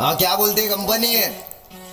हाँ क्या बोलते कंपनी है।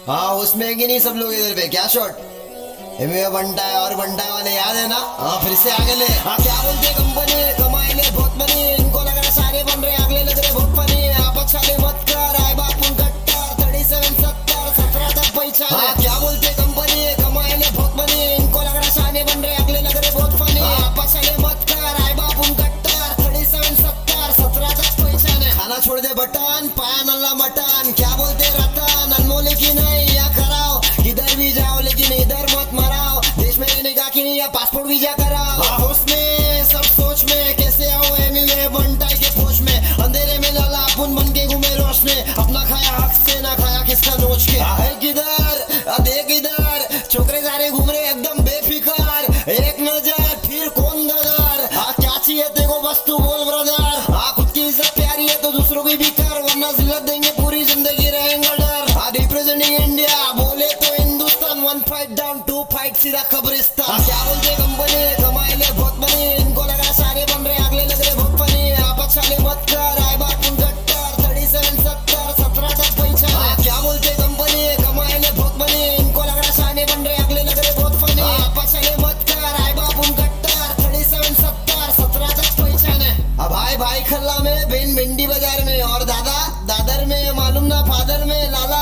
हाँ उसमें है कि नहीं सब लोग इधर पे क्या शॉट इनमें बंटा है और बंटा वाले याद है ना। हाँ फिर से आगे ले। हाँ क्या बोलते कंपनी है कमाई ले बहुत मनी इनको लग रहा सारे बन रहे अगले लग रहे बहुत फनी आप अच्छा ले मत कर आए बापू गट्टर 37 70 17 तक पहचान। हाँ क्या बोलते कंपनी है कमाई ले बहुत मनी इनको लग रहा सारे बन रहे अगले लग रहे बहुत फनी आप अच्छा ले मत कर आए बापू गट्टर 37 70 17 तक पहचान है। खाना छोड़ दे बटन पाया नल्ला मटन क्या बोलते रतन अनमोल की नहीं या कराओ इधर भी जाओ लेकिन इधर मत मराओ देश में रहने का कि नहीं या पासपोर्ट वीजा कराओ। होश में सब सोच में कैसे आओ एमवे बंटाई के पोच में अंधेरे में लाला अपन बन के घूमे रोश में अपना खाया हक से ना खाया किसका नोच के है किधर देख इधर छोकरे सारे घूम रहे एकदम बेफिकर एक नजर फिर कौन गदर क्या चाहिए तेरे को बस तू बोल ब्रदर खुद की इज्जत प्यारी है तो दूसरों की भी कर वरना जिल्लत देंगे पूरी जिंदगी रहेंगे डर। रिप्रेजेंटिंग इंडिया बोले तो हिंदुस्तान 1 फाइट डाउन 2 फाइट सीधा कब्रिस्तान। क्या बोलते कंपनी कमाई ले बहुत मनी इनको लग रहा सारे बन रहे अगले लग रहे बहुत फनी आप अच्छा ले मत कर आए बापू गट्टर 37 70 17 तक पहचान। क्या बोलते कंपनी कमाई ले बहुत मनी इनको लग रहा सारे बन रहे अगले लग रहे बहुत फनी आप अच्छा ले मत कर आए बापू गट्टर 37 70 17 तक पहचान है। अब भाई खल्ला में बेन भिंडी बाजार में और दादा दादर में मालूम ना फादर में लाला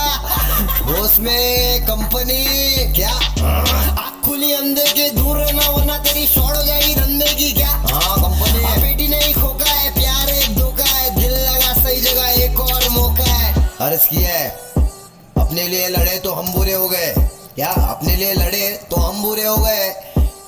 बोस में कंपनी क्या आँख खुली अंधे के दूर रहना वरना तेरी शॉर्ट हो जाएगी धंधे की क्या। हाँ कंपनी है बेटी नहीं खोका है प्यार एक धोखा है दिल लगा सही जगह एक और मौका है। अर्ज किया है अपने लिए लड़े तो हम बुरे हो गए क्या अपने लिए लड़े तो हम बुरे हो गए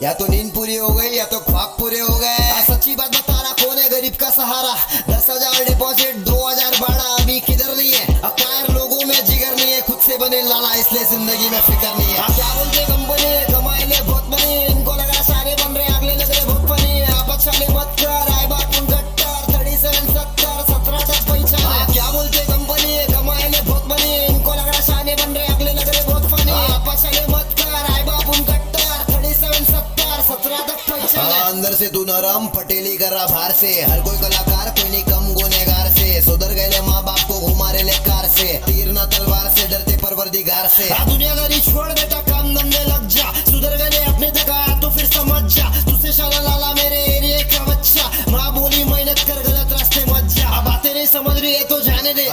या तो नींद पूरी हो गई या तो ख्वाब पूरे हो गए। सच्ची बात बता रहा कौन है गरीब का सहारा 10,000 डिपॉजिट 2,000 भाड़ा अभी किधर नहीं है अकायर लोगों में जिगर नहीं है खुद से बने लाला इसलिए जिंदगी में फिक्र नहीं है। क्या बोलते कंपनी कमाई ले बहुत मनी इनको लग रहा सारे बन रहे अगले लग रहे बहुत फनी आप अच्छा ले मत कर आए बापू गट्टर 37 70 17 तक पहचान। क्या बोलते कंपनी कमाई ले बहुत मनी इनको लग रहा सारे बन रहे अगले लग रहे बहुत फनी आप अच्छा ले मत कर आए बापू गट्टर 37 70 17 तक पहचान। अंदर से तू नरम पटेली कर रहा बाहर से हर कोई कलाकार कोई नहीं कम गुनेगार से सुधर गए माँ बाप को घुमा रहे ले कार से तीर ना तलवार से डरते परवरदिगार से। दुनियादारी छोड़ बेटा काम धंधे लग जा सुधर गए अपने तक आया तो फिर समझ जा तुझसे शाला लाला मेरे एरिया का बच्चा माँ बोली मेहनत कर गलत रास्ते मत जा अब बातें नहीं समझ रही है तो जाने दे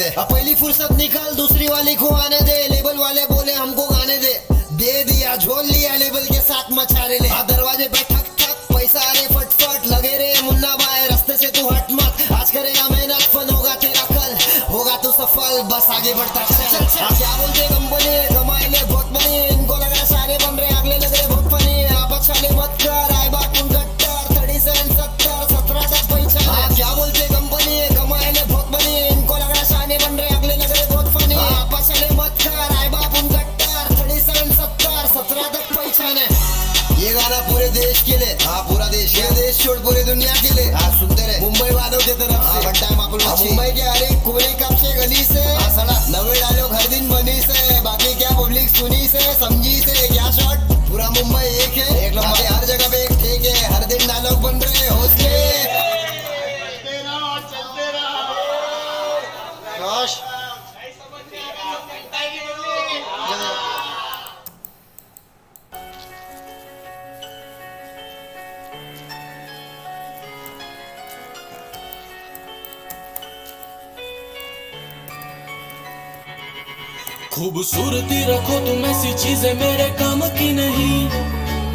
अब पहली फुर्सत निकाल दूसरी वाली को आने दे लेबल वाले बोले हमको गाने दे दिया झोल लिया लेबल के साथ मचा रहे ले दरवाजे पे ठक ठक पैसा आ रहे फटफट लगे रे मुन्ना भाई रास्ते से तू हट मत आज करेगा मेहनत फन होगा तेरा कल होगा तू सफल बस आगे बढ़ता चल। क्या बोलते कंपनी कमाई ले बहुत मनी इनको लग रहा सारे बन रहे अगले लग रहे बहुत फनी आप अच्छा ले मत कर आए बापू गट्टर 37 70 17 तक पहचान। क्या बोलते कंपनी कमाई ले बहुत मनी इनको लग रहा सारे बन रहे अगले लग रहे बहुत फनी आप अच्छा ले मत कर आए बापू गट्टर 37 70 17 तक पहचान है। ये गाना पूरे देश के लिए पूरा देश छोड़ पूरी दुनिया के लिए सुनते रहे मुंबई वालों की तरफ से मुंबई के हर एक कोने कब से गली से नवे डालो हर दिन बनी से बाकी क्या पब्लिक सुनी से समझी से क्या शॉट पूरा मुंबई एक है एक लंबा हर जगह पे एक ठीक है हर दिन डायलॉग बन रहे हौसले खूबसूरती रखो तुम ऐसी चीजें मेरे काम की नहीं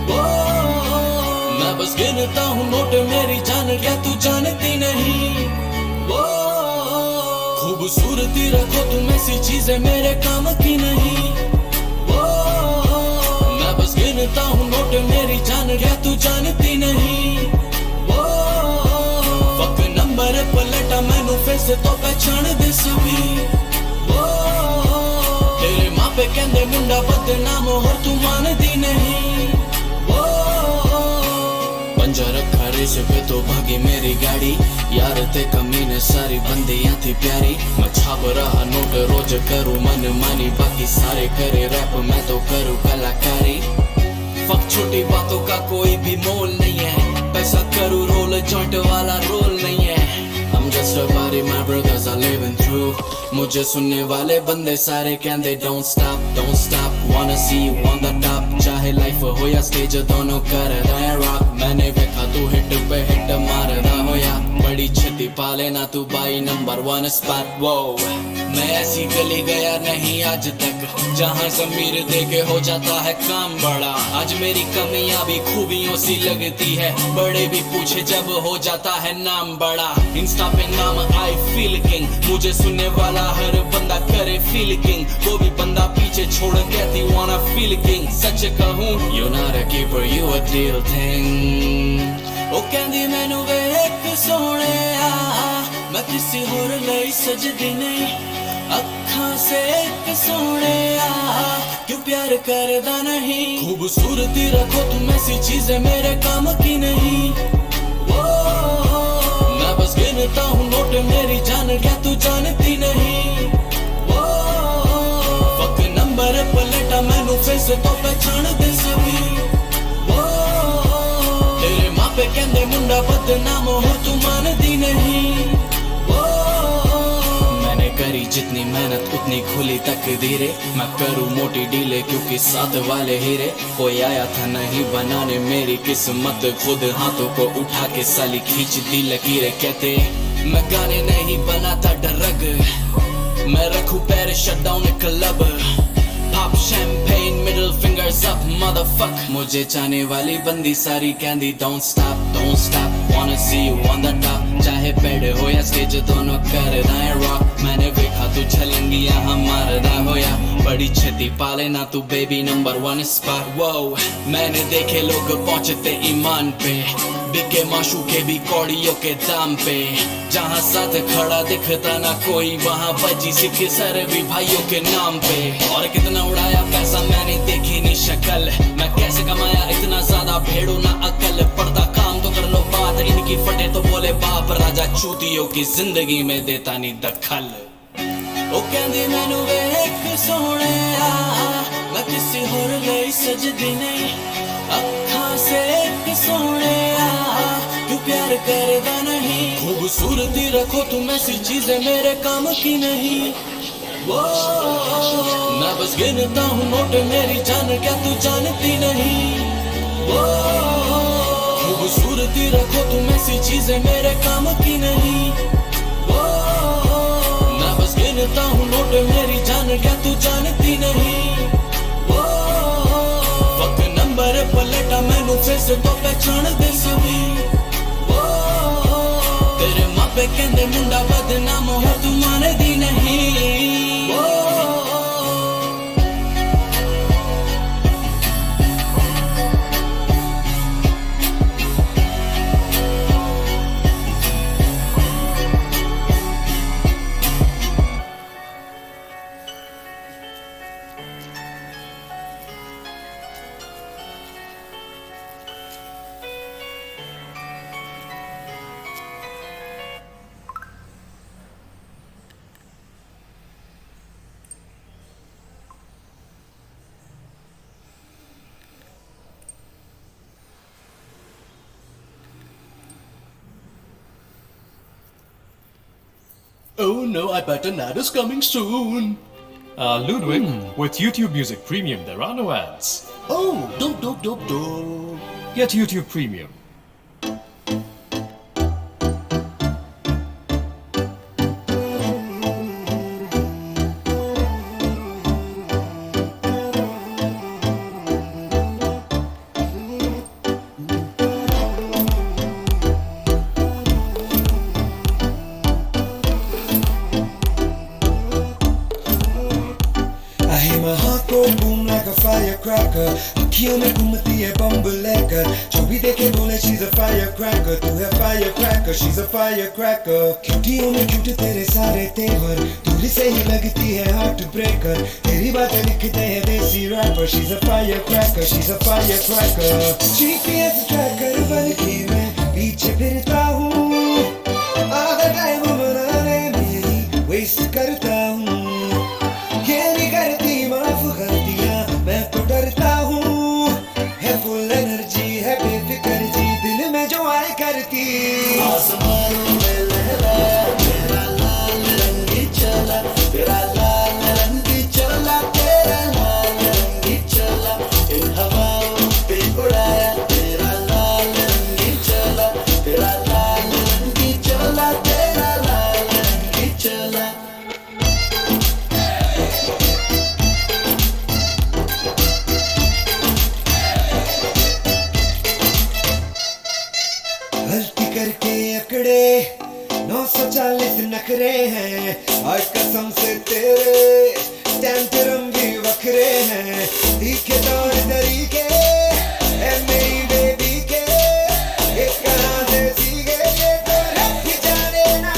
ओ, मैं बस गिनता हूँ नोट मेरी जान क्या तू जानती नहीं ओ, खूबसूरती रखो तुम ऐसी चीजें मेरे काम की नहीं ओ, मैं बस गिनता हूँ नोट मेरी जान क्या तू जानती नहीं ओ, फक नंबर पलटा मैनू फेस तो पहचान दे सभी तेरे माँ पे कहंदे मुंडा बदनाम और तू मानदी नहीं ओ, पंजा रखा रेस पे तो भागी मेरी गाड़ी यार ते कमीने सारी बंदियां थी प्यारी मैं छाप रहा नोट रोज करूँ मन मानी बाकी सारे करे रैप मैं तो करूँ कलाकारी फक छोटी बातों का कोई भी मोल नहीं है पैसा करूँ रोल जॉइंट वाला रोल नहीं है I'm I'm just a body my brothers are living through. मुझे सुनने वाले बंदे सारे कहते don't stop, wanna see you on the top. चाहे लाइफ हो या स्टेज दोनों कर रहे रॉक. मैंने देखा तू हिट पे हिट मार रहा हो या बड़ी छती पाले ना तू बाई नंबर 1 स्पॉट. वो मैं ऐसी गली गया नहीं आज तक जहाँ जमीर देके हो जाता है काम बड़ा. आज मेरी कमियां भी खूबियों सी लगती है, बड़े भी पूछे जब हो जाता है नाम बड़ा. इंस्टा पे नाम आई फील किंग, मुझे सुनने वाला हर बंदा करे फील किंग. वो भी बंदा पीछे छोड़ कहती wanna feel king. सच कहूँ you're not a keeper, you a real thing. ओ कहंदी मैनू वेख सोहणे आ, मैं किसी होर लई सजदी नहीं. अखां से एक सोहणे आ, क्यों प्यार करदा नहीं. खूबसूरती रखो तुम ऐसी चीजें मेरे काम की नहीं. ओ मैं बस गिनता हूँ नोट मेरी जान क्या तू जानती नहीं. ओ फक नंबर पलटा मैनू फेस तो पहचान दे सभी. ओ तेरे मापे कहंदे मुंडा बदनाम हो तू मानदी नहीं. ओ मैंने करी जितनी मेहनत उतनी खुली तकदीरे. मैं करूँ मोटी डीले क्योंकि साथ वाले हीरे. कोई आया था नहीं बनाने मेरी किस्मत, खुद हाथों को उठा के साली खींच दी लकीरें. कहते मैं गाने नहीं बनाता ड्रग, मैं रखूं पैर shut down club. Pop champagne, middle fingers up, motherfuck. मुझे चाहने वाली बंदी सारी कहंदी don't stop, wanna see you on the top. चाहे पेड़ हो या स्टेज दोनों कर रहे रॉक. मैंने देखा तू छलंगी यहाँ मार रहा हो या बड़ी छती पाले ना तू बेबी नंबर 1 स्पॉट. वो मैंने देखे लोग पहुँचते ईमान पे, बिके माशू के भी कौड़ियों के दाम पे. जहाँ साथ खड़ा दिखता ना कोई वहाँ बजी सिख सर भी भाइयों के नाम पे. और कितना उड़ाया पैसा मैंने देखी नहीं शक्ल, मैं कैसे कमाया इतना ज्यादा भेड़ो ना अकल. पड़ता काम तो कर लो बात इनकी फटे तो बोले बाप. राजा चूतियों की जिंदगी में देता नहीं दखल. ओ कहंदी मैनू वेख सोहणे आ, मैं किसी होर लई सजदी नहीं. अखां से एक सोहणे आ, क्यों प्यार करदा नहीं. खूबसूरती रखो तुम ऐसी चीजें मेरे काम की नहीं. वो मैं बस गिनता हूँ नोट मेरी जान क्या तू जानती नहीं. वो खूबसूरती रखो तुम ऐसी चीजें मेरे काम की नहीं. वो मैं बस गिनता हूँ नोट मेरी जान क्या तू जानती नहीं. वो फक नंबर पलटा मैनू फेस तो पहचान दे सभी. वो तेरे मापे कहंदे मुंडा बदनाम हो तू मानदी नहीं. Oh no, I bet an ad is coming soon. Ludwig, with YouTube Music Premium, there are no ads. Oh, dope. Get YouTube Premium. My heart go boom like a firecracker. अखियों में घूमती है बम्ब लेकर, जो भी देखे बोले she's a firecracker. तू है firecracker, she's a firecracker. क्यूटियों में क्यूट तेरे सारे तेवर, दूर से ही लगती है हार्ट ब्रेकर. तेरी बातें लिखते हैं desi rapper. she's a firecracker, she's a firecracker. GPS tracker बन के मैं पीछे फिरता हूँ, आधा टाइम बनाने में वेस्ट करता हूँ. ये नहीं करती माफ गलतियाँ, मैं तो डरता हूँ. है फुल एनर्जी है बेफिक्र जी, दिल में जो आए करती. आसमानों में लहरा तगड़े 940 नखरे हैं आज कसम से तेरे टेंटरम भी वखरे हैं तीखे तौर तरीके है मेरी बेबी के एक कहाँ से सीखे ये तो रब ही जाने ना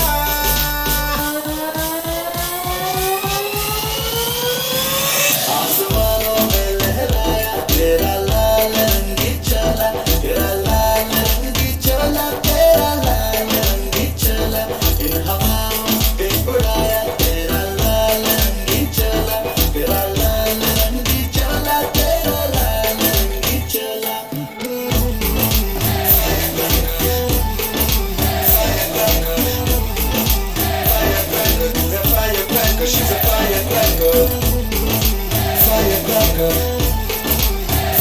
आसमानों में लहराया तेरा लाल रंगी चोला तेरा लाल रंगी चोला तेरा लाल रंगी चोला इन हवाओं पे उड़ाया तेरा लाल रंगी चोला तेरा लाल रंगी चोला तेरा लाल रंगी चोला Firecracker, she's a firecracker. Firecracker,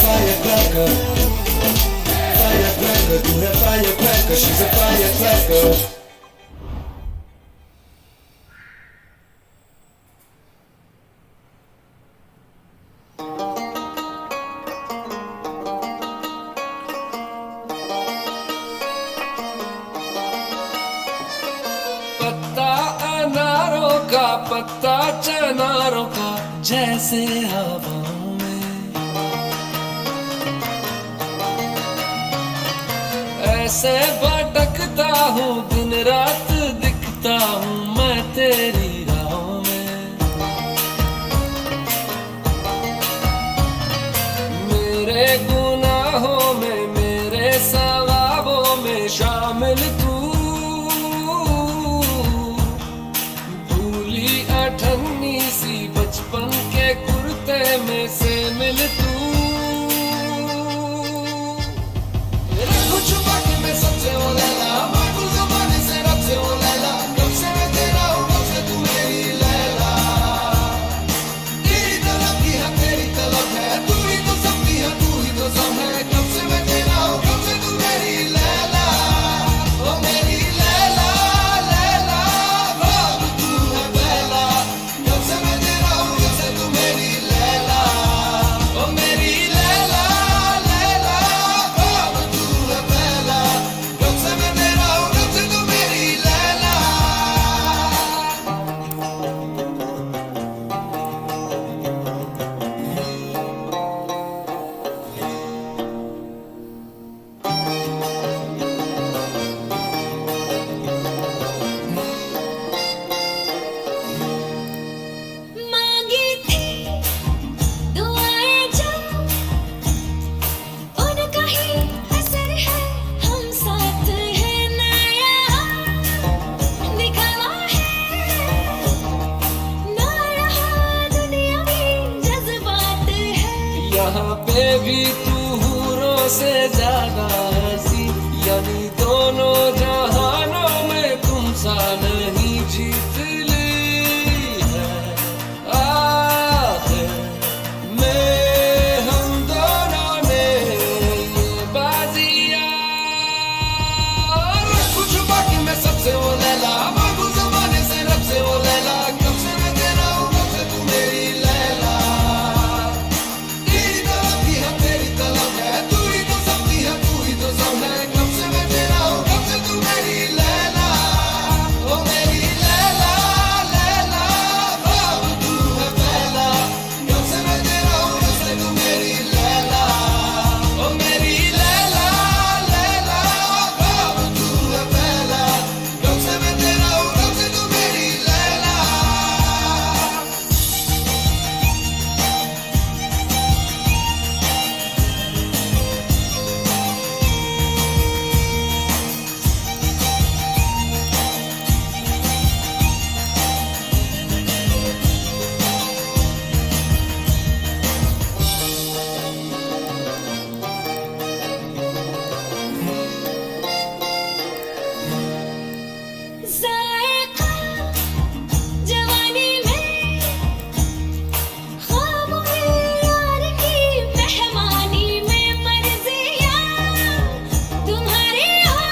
firecracker, firecracker. Do that firecracker, she's a firecracker. पत्ता अनारों का पत्ता चनारों का जैसे हवाओं में ऐसे भटकता हूँ दिन रात दिखता हूँ मैं तेरी राहों में मेरे गुनाहों में मेरे सवाबों में शामिल तू भूली अठन्नी सी बचपन के कुर्ते में से मिल तू छुपा के मैं सबसे वो लैला माकूल ज़माने से रब से वो लैला कब से मैं तेरा हूँ कब से तू मेरी लैला तेरी तलब की है तेरी तलब है तू ही तो सब की है तू ही तो सब है कब से मैं तेरा हूँ कब से तू मेरी लैला ओ मेरी लैला लैला ख्वाब तू है पहला कब से मैं तेरा हूँ कब से तू मेरी लैला ओ मेरी लैला लैला ख्वाब तू है पहला कब से मैं तेरा हूँ कब से तू मेरी लैला मांगी थी दुआएं जो उनका ही असर है हम साथ हैं नया दिखावा है ना रहा दुनिया में जज्बात है यहाँ पे भी तू हूरों से ज्यादा हंसी यानी दोनों जहानों में तुम सा नहीं जीत ली है आखिर में हम दोनों ने ये बाजियां रखूं छुपा के मैं सबसे वो लैला मांगू ज़माने से रब से वो लैला कब से मैं तेरा हूँ कब से तू मेरी लैला तेरी तलब की है तेरी तलब है तू ही तो सब की है तू ही तो सब है कब से मैं तेरा हूँ कब से तू मेरी लैला ओ मेरी लैला लैला ख्वाब तू है पहला कब से मैं तेरा हूँ कब से तू मेरी लैला ओ मेरी लैला लैला ख्वाब तू है पहला कब से मैं तेरा हूँ कब से तू मेरी लैला जायका जवानी में ख्वाबों में यार की मेहमानी में मर्जियाँ तुम्हारी हो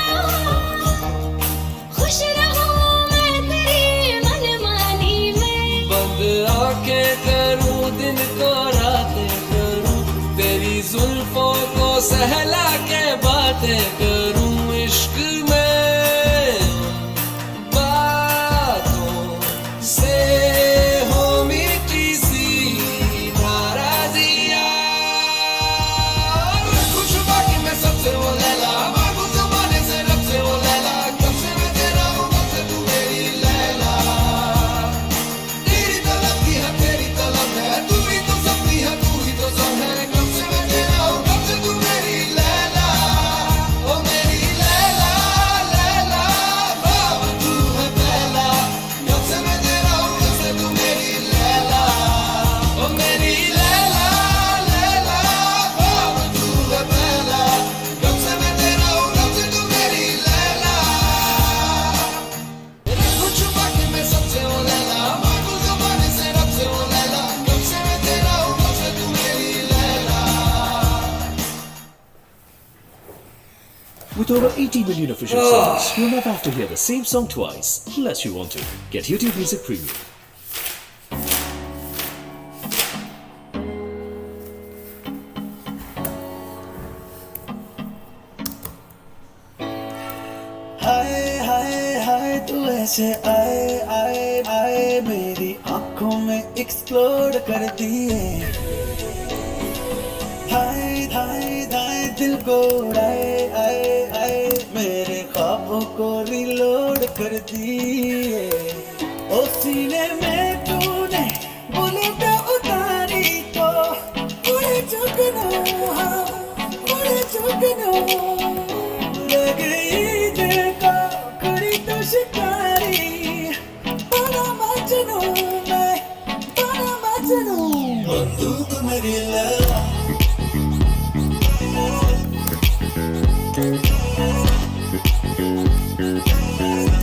खुश रहूं मैं तेरी मनमानी में बंद आंखें करूं दिन को रातें करूं तेरी जुल्फों को सहला के बातें करूं इश्क में With over 80 million official songs, you'll never have to hear the same song twice, unless you want to. Get YouTube Music Premium. हाय हाय हाय तू ऐसे आए आए आए मेरी आंखों में एक्सप्लोड कर दिए हाय हाय हाय दिल को उड़ाए आए आए मेरे ख्वाबों को रिलोड कर दिए ओ सीने में तूने बुलेट उतारी तो उड़े चुकनो हाँ उड़े चुकनो रह गई दिल को करी तो शिकारी बड़ा मजनू मैं बड़ा मजनू बंदूक मेरी लगा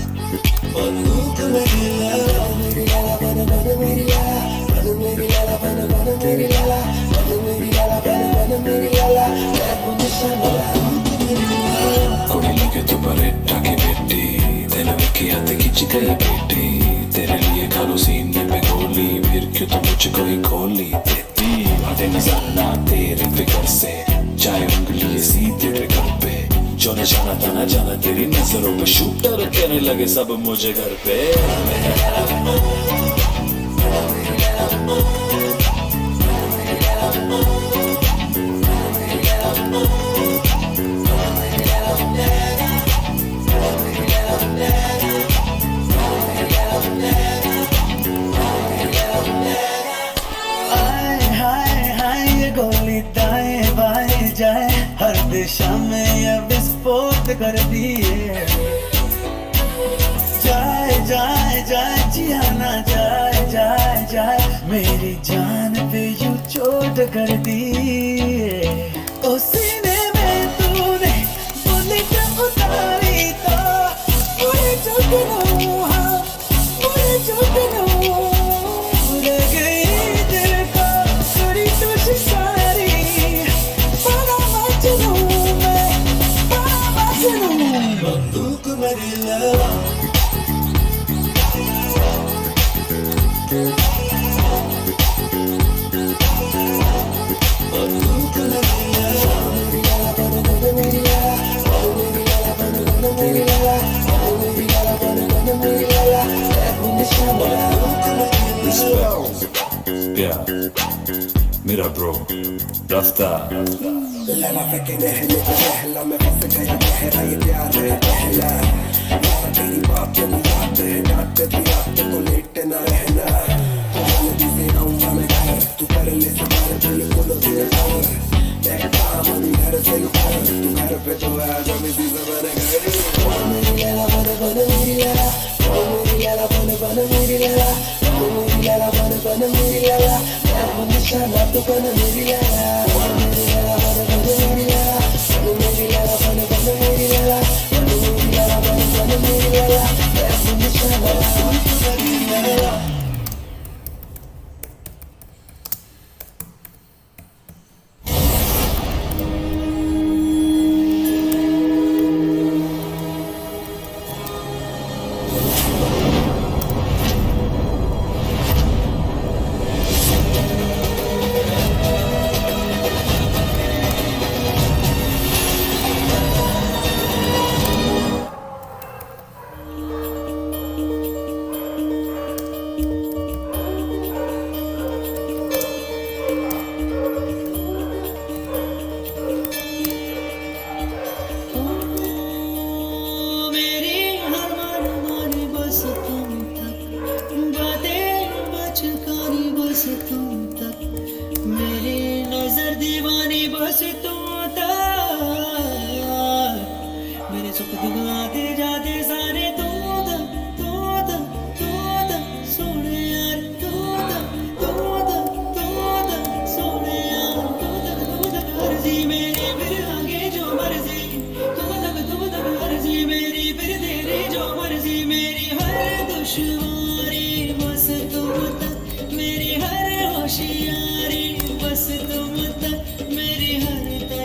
बंदूक मेरी लगा मेरी लाला बन बन मेरी लाला बन मेरी लाला बन मेरी लाला बन मेरी लाला मैं हूँ निशाना कुड़ी लगे तू बरेटा की बेटी तेरे विकी आते खींच गई बेटी तेरे लिए खालू सीने पे गोली फिर क्यों तो मुझको ही खोली देती हटे नजर ना तेरे फिकर से चाहे उंगली सीधे फिकर पे जो न जाना था ना जाना तेरी नजरों पे शूटर कहने लगे सब मुझे घर पे गोली दाएं बाएं जाए हर दिशा में ये विस्फोट कर दिए जाए जाए जाए जियाना जाए जाए जाए मेरी जान पे यूं चोट कर दिए ओ सीने में तूने बुलेट उतारी तो उड़े चुकनो हाँ उड़े चुकनो रह गई दिल को करी तो शिकारी बड़ा मजनू मैं बड़ा मजनू बंदूक मेरी लगा बंदूक मेरी लगा मेरी लाला बन मेरी लाला बन मेरी लाला बन मेरी लाला बन मेरी लाला मैं हूँ निशाना प्यार मेरा ब्रो रास्ता लला फेंके नहले पे पहला मैं फंस गया गहरा ये प्यार है पहला यार तेरी बात जब याद है डांटते भी रात को लेट ना रहना जल्दी से आऊंगा मैं घर तू कर ले सवार बिल्कुल दिल और मैं काम घर से उतर तू घर पे तो आ जा मेरी जबान घर मेरी लाला बन मेरी लाला मेरी लाला बन मेरी लाला मेरी लाला बन मेरी लाला मैं हूँ निशाना तू बन मेरी लाला मेरी लाला बन मेरी लाला मेरी लाला बन मेरी लाला मेरी लाला बन मेरी लाला मैं हूँ निशाना तू बन मेरी लाला होशियारी बस तुम तक मेरी हर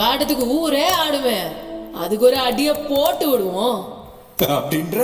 உங்க ஆட்டத்துக்கு ஊரே ஆடுவேன். அதுக்கு ஒரு அடிய போட்டு விடுவோம் அப்படின்ற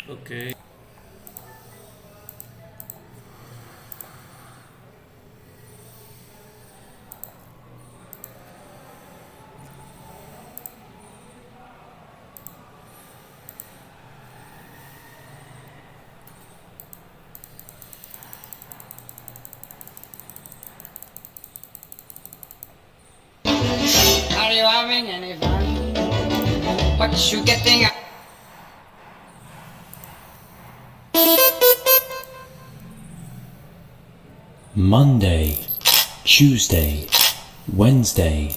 Okay. Are you having any fun? What you getting at? Monday, Tuesday, Wednesday,